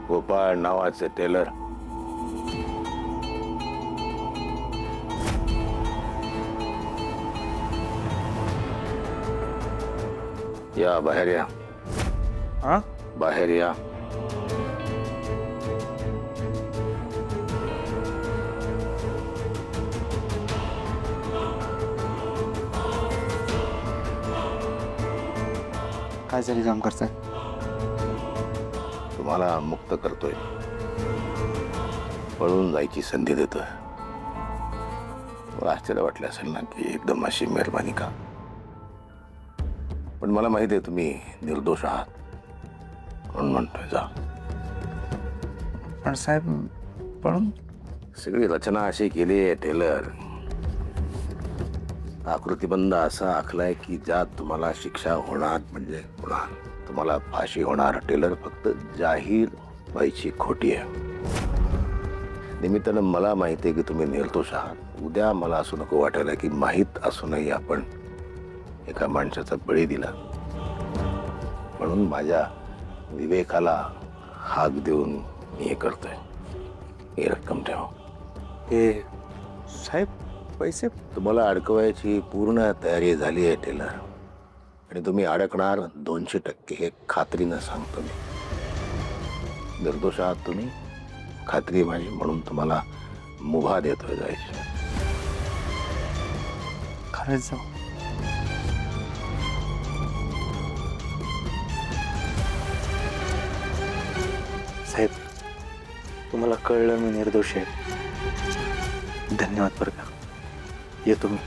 गोपाळ नावाचे टेलर या बाहेर या. हा बाहेर या. काय झाली जामकर साहेब? तुम्हाला मुक्त करतोय, पळून जायची संधी देतोय. मला आश्चर्य वाटलं असेल ना की एकदम अशी मेहरबानी का, पण मला माहिती आहे तुम्ही निर्दोष आहात म्हणून म्हणतोय जा. पण साहेब पण सगळी रचना अशी केली आहे टेलर, आकृतिबंध असा आखलाय की ज्यात तुम्हाला शिक्षा होणार म्हणजे होणार, तुम्हाला फाशी होणार. टेलर फक्त जाहीर व्हायची खोटी आहे. निमित्तानं मला माहिती आहे की तुम्ही निर्दोष आहात. उद्या मला असं नको वाटायला की माहीत असूनही आपण एका माणसाचा बळी दिला, म्हणून माझ्या विवेकाला हाक देऊन मी हे करतोय. ही रक्कम ठेवा. हे साहेब पैसे तुम्हाला अडकवायची पूर्ण तयारी झाली आहे टेलर, आणि तुम्ही अडकणार 200% हे खात्रीनं सांगतो मी. निर्दोष आहात तुम्ही, खात्री माझी, म्हणून तुम्हाला मुभा देतोय जायची. खरंच जाऊ? साहेब तुम्हाला कळलं मी निर्दोष आहे. धन्यवाद बरं का. येतो मी.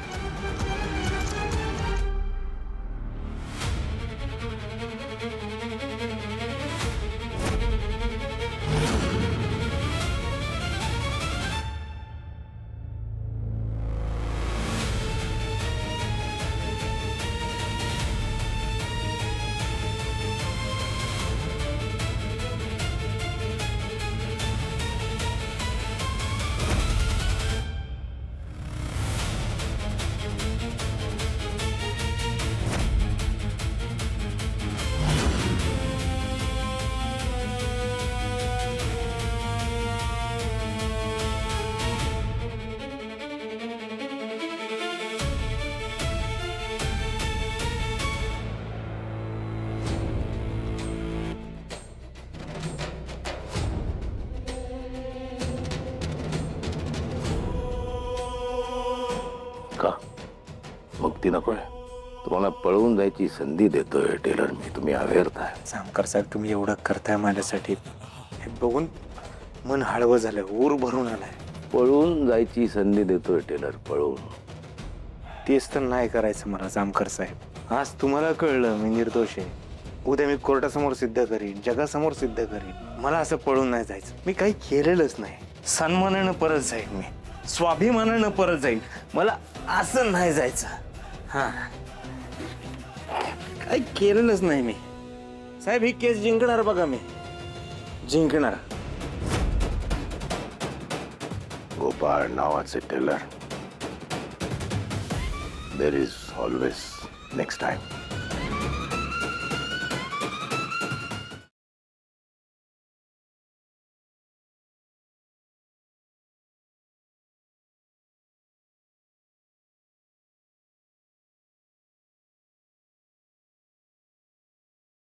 का मुक्ती नकोय? तुम्हाला पळून जायची संधी देतोय टेलर मी, तुम्ही अवेरताय. जामकर साहेब तुम्ही एवढं करताय माझ्यासाठी, हे बघून मन हळवं झालं, ऊर भरून आलाय. पळून जायची संधी देतोय टेलर, पळून. तेच तर नाही करायचं मला जामकर साहेब. आज तुम्हाला कळलं मी निर्दोष आहे, उद्या मी कोर्टासमोर सिद्ध करीन, जगासमोर सिद्ध करीन. मला असं पळून नाही जायचं. मी काही केलेलंच नाही. सन्मानानं परत जाईन मी, स्वाभिमानानं परत जाईन. मला असं नाही जायचं. हा काही केलेलंच नाही मी. साहेब ही केस जिंकणार बघा, मी जिंकणार. गोपाळ नावाचे tailor. There is always next time.